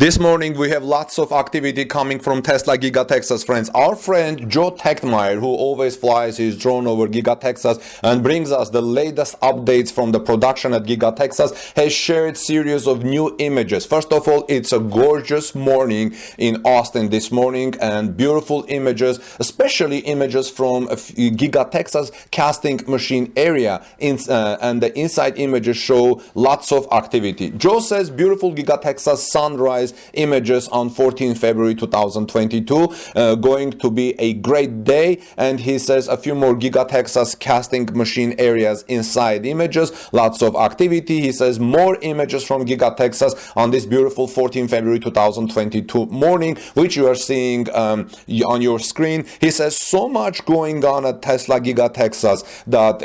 This morning we have lots of activity coming from Tesla Giga Texas, friends. Our friend Joe Tegtmeyer, who always flies his drone over Giga Texas and brings us the latest updates from the production at Giga Texas, has shared series of new images. First of all, it's a gorgeous morning in Austin this morning and beautiful images, especially images from Giga Texas casting machine area, and the inside images show lots of activity. Joe says beautiful Giga Texas sunrise images on 14 February 2022, going to be a great day, and he says a few more Giga Texas casting machine areas inside images, lots of activity. He says more images from Giga Texas on this beautiful 14 February 2022 morning, which you are seeing on your screen. He says so much going on at Tesla Giga Texas that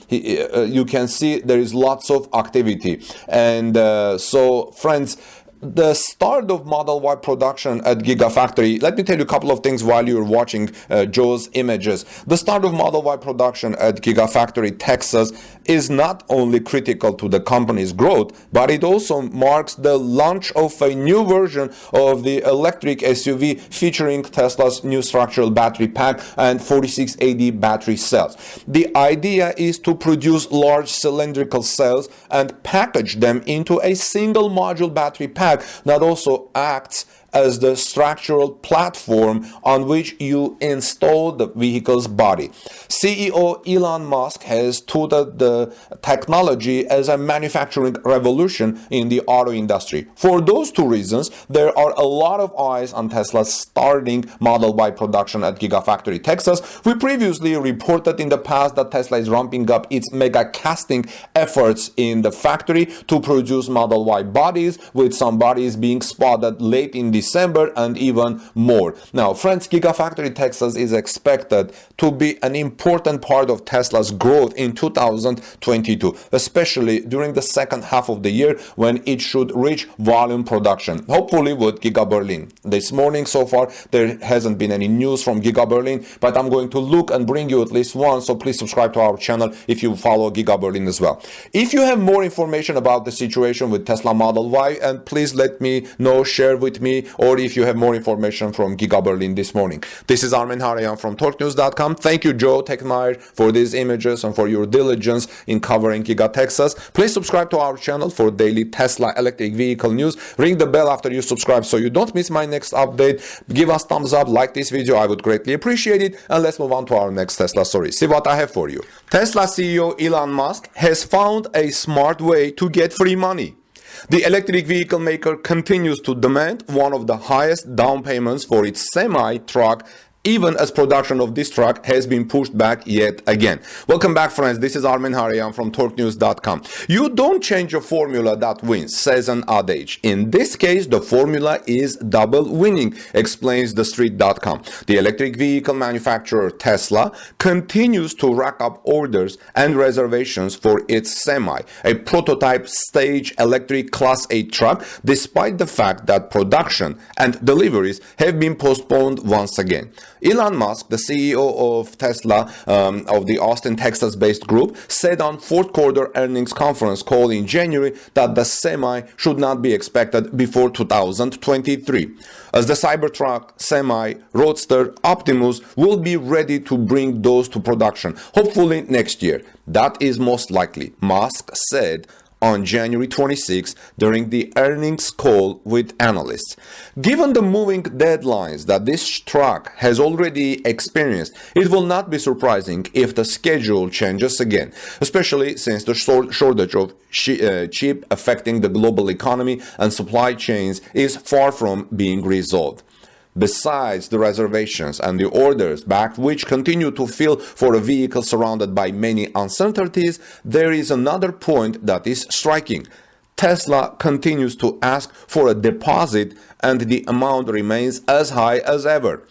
you can see there is lots of activity. And so friends, the start of Model Y production at Gigafactory, let me tell you a couple of things while you're watching Joe's images. The start of Model Y production at Gigafactory Texas is not only critical to the company's growth, but it also marks the launch of a new version of the electric SUV featuring Tesla's new structural battery pack and 4680 battery cells. The idea is to produce large cylindrical cells and package them into a single module battery pack that also acts as the structural platform on which you install the vehicle's body. CEO Elon Musk has touted the technology as a manufacturing revolution in the auto industry. For those two reasons, there are a lot of eyes on Tesla starting Model Y production at Gigafactory Texas. We previously reported in the past that Tesla is ramping up its mega casting efforts in the factory to produce Model Y bodies, with some bodies being spotted late in December and even more. Now, friends, Gigafactory Texas is expected to be an important part of Tesla's growth in 2022, especially during the second half of the year when it should reach volume production, hopefully with Giga Berlin. This morning so far there hasn't been any news from Giga Berlin, but I'm going to look and bring you at least one, so please subscribe to our channel if you follow Giga Berlin as well. If you have more information about the situation with Tesla Model Y, and please let me know, share with me, or if you have more information from Giga Berlin this morning. This is Armen Harayan from TorqueNews.com. Thank you, Joe Tegtmeyer, for these images and for your diligence in covering Giga Texas. Please subscribe to our channel for daily Tesla electric vehicle news. Ring the bell after you subscribe so you don't miss my next update. Give us thumbs up, like this video, I would greatly appreciate it. And let's move on to our next Tesla story. See what I have for you. Tesla CEO Elon Musk has found a smart way to get free money. The electric vehicle maker continues to demand one of the highest down payments for its semi-truck, even as production of this truck has been pushed back yet again. Welcome back, friends. This is Armen Harayan from TorqueNews.com. You don't change a formula that wins, says an adage. In this case, the formula is double winning, explains TheStreet.com. The electric vehicle manufacturer Tesla continues to rack up orders and reservations for its Semi, a prototype stage electric Class 8 truck, despite the fact that production and deliveries have been postponed once again. Elon Musk, the CEO of Tesla, of the Austin, Texas-based group, said on fourth quarter earnings conference call in January that the Semi should not be expected before 2023, as the Cybertruck, Semi, Roadster, Optimus will be ready to bring those to production, hopefully next year. That is most likely, Musk said on January 26 during the earnings call with analysts. Given the moving deadlines that this truck has already experienced, it will not be surprising if the schedule changes again, especially since the shortage of chip affecting the global economy and supply chains is far from being resolved. Besides the reservations and the orders back, which continue to fill for a vehicle surrounded by many uncertainties, there is another point that is striking. Tesla continues to ask for a deposit and the amount remains as high as ever.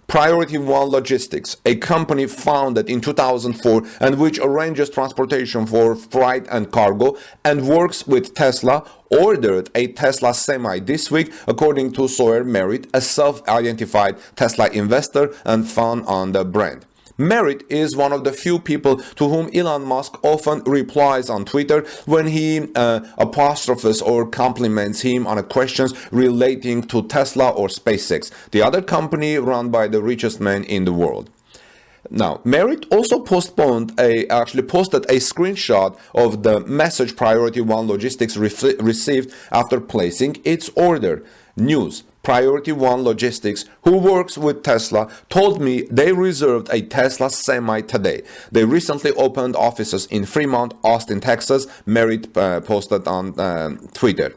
Priority One Logistics, a company founded in 2004 and which arranges transportation for freight and cargo and works with Tesla, ordered a Tesla Semi this week, according to Sawyer Merritt, a self-identified Tesla investor and fan on the brand. Merritt is one of the few people to whom Elon Musk often replies on Twitter when he apostrophes or compliments him on questions relating to Tesla or SpaceX, the other company run by the richest man in the world. Now, Merritt also posted a screenshot of the message Priority 1 Logistics received after placing its order. News: Priority 1 Logistics, who works with Tesla, told me they reserved a Tesla Semi today. They recently opened offices in Fremont, Austin, Texas, Merritt posted on Twitter.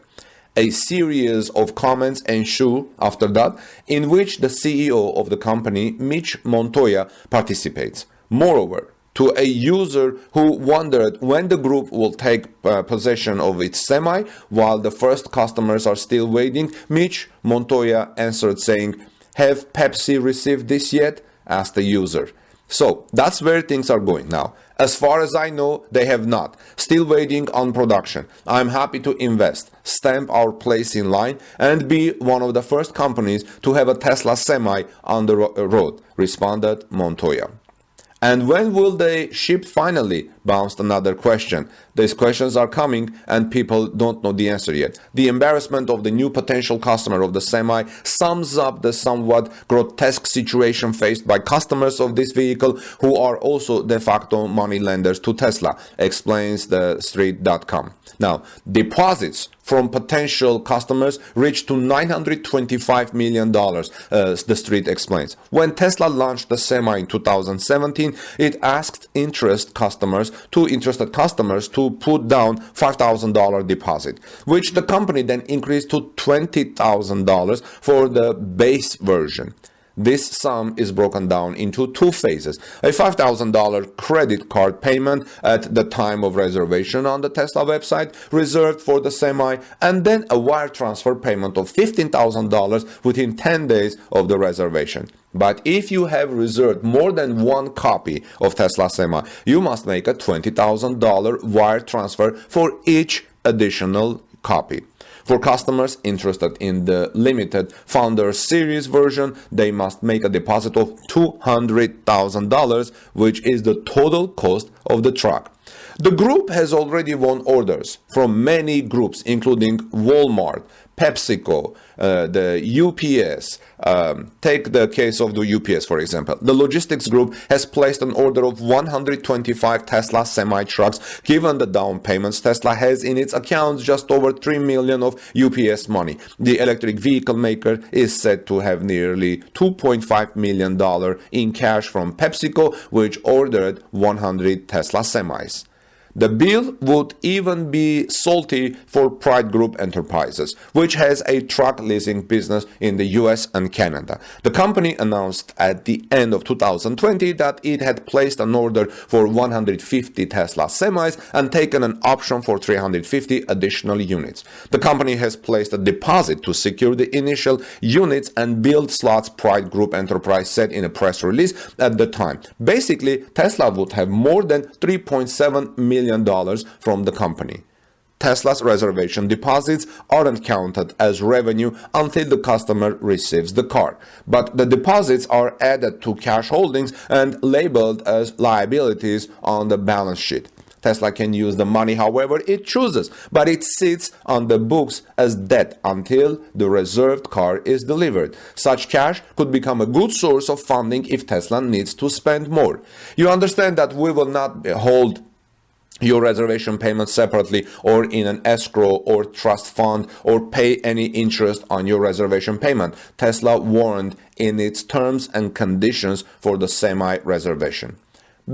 A series of comments ensue after that, in which the CEO of the company, Mitch Montoya, participates. Moreover, to a user who wondered when the group will take possession of its Semi while the first customers are still waiting, Mitch Montoya answered saying, "Have Pepsi received this yet?" asked the user. So that's where things are going now. As far as I know, they have not. Still waiting on production. I'm happy to invest, stamp our place in line, and be one of the first companies to have a Tesla Semi on the road, responded Montoya. And when will they ship finally? Bounced another question. These questions are coming and people don't know the answer yet. The embarrassment of the new potential customer of the Semi sums up the somewhat grotesque situation faced by customers of this vehicle who are also de facto money lenders to Tesla, explains the street.com. Now, deposits from potential customers reached to $925 million, the street explains. When Tesla launched the Semi in 2017, it asked interested customers to put down $5,000 deposit, which the company then increased to $20,000 for the base version. This sum is broken down into two phases: a $5,000 credit card payment at the time of reservation on the Tesla website reserved for the Semi, and then a wire transfer payment of $15,000 within 10 days of the reservation. But if you have reserved more than one copy of Tesla Semi, you must make a $20,000 wire transfer for each additional copy. For customers interested in the limited Founder Series version, they must make a deposit of $200,000, which is the total cost of the truck. The group has already won orders from many groups, including Walmart, PepsiCo, the UPS. Take the case of the UPS, for example. The logistics group has placed an order of 125 Tesla Semi trucks. Given the down payments, Tesla has in its accounts just over $3 million of UPS money. The electric vehicle maker is said to have nearly $2.5 million in cash from PepsiCo, which ordered 100 Tesla Semis. The bill would even be salty for Pride Group Enterprises, which has a truck leasing business in the US and Canada. The company announced at the end of 2020 that it had placed an order for 150 Tesla Semis and taken an option for 350 additional units. The company has placed a deposit to secure the initial units and build slots, Pride Group Enterprise said in a press release at the time. Basically, Tesla would have more than $3.7 million from the company. Tesla's reservation deposits aren't counted as revenue until the customer receives the car, but the deposits are added to cash holdings and labeled as liabilities on the balance sheet. Tesla can use the money however it chooses, but it sits on the books as debt until the reserved car is delivered. Such cash could become a good source of funding if Tesla needs to spend more. You understand that we will not hold your reservation payment separately or in an escrow or trust fund or pay any interest on your reservation payment, Tesla warned in its terms and conditions for the Semi reservation.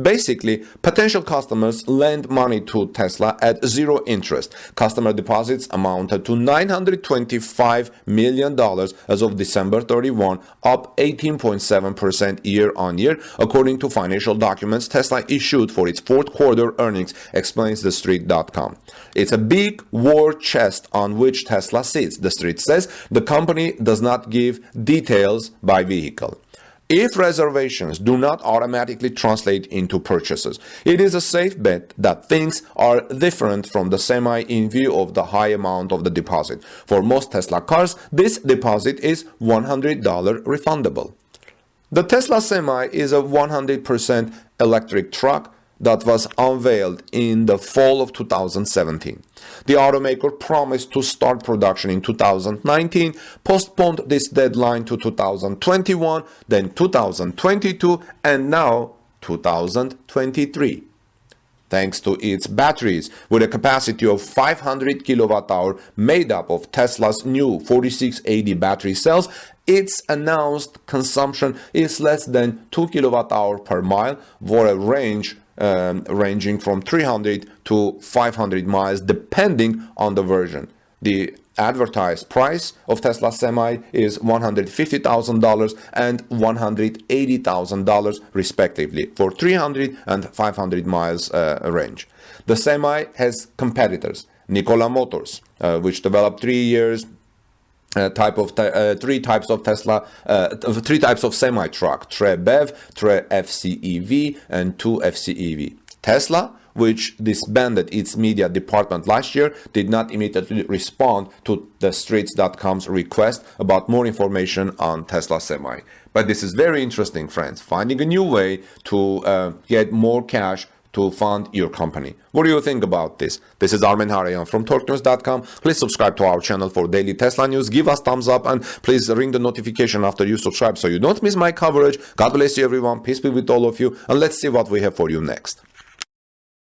Basically, potential customers lend money to Tesla at zero interest. Customer deposits amounted to $925 million as of December 31, up 18.7% year on year, according to financial documents Tesla issued for its fourth quarter earnings, explains TheStreet.com. It's a big war chest on which Tesla sits, The Street says. The company does not give details by vehicle. If reservations do not automatically translate into purchases, it is a safe bet that things are different from the Semi in view of the high amount of the deposit. For most Tesla cars, this deposit is $100 refundable. The Tesla Semi is a 100% electric truck that was unveiled in the fall of 2017. The automaker promised to start production in 2019, postponed this deadline to 2021, then 2022, and now 2023. Thanks to its batteries, with a capacity of 500 kilowatt-hour made up of Tesla's new 4680 battery cells, its announced consumption is less than 2 kilowatt-hour per mile for a range ranging from 300 to 500 miles depending on the version. The advertised price of Tesla Semi is $150,000 and $180,000 respectively for 300 and 500 miles range. The Semi has competitors, Nikola Motors, which developed 3 years three types of Tesla, 3 types of semi truck: Tre BEV, Tre FCEV, and 2 FCEV. Tesla, which disbanded its media department last year, did not immediately respond to the Streets.com's request about more information on Tesla Semi. But this is very interesting, friends, finding a new way to get more cash to fund your company. What do you think about this? This is Armen Harayan from TorqueNews.com. Please subscribe to our channel for daily Tesla news. Give us thumbs up and please ring the notification after you subscribe so you don't miss my coverage. God bless you, everyone. Peace be with all of you. And let's see what we have for you next.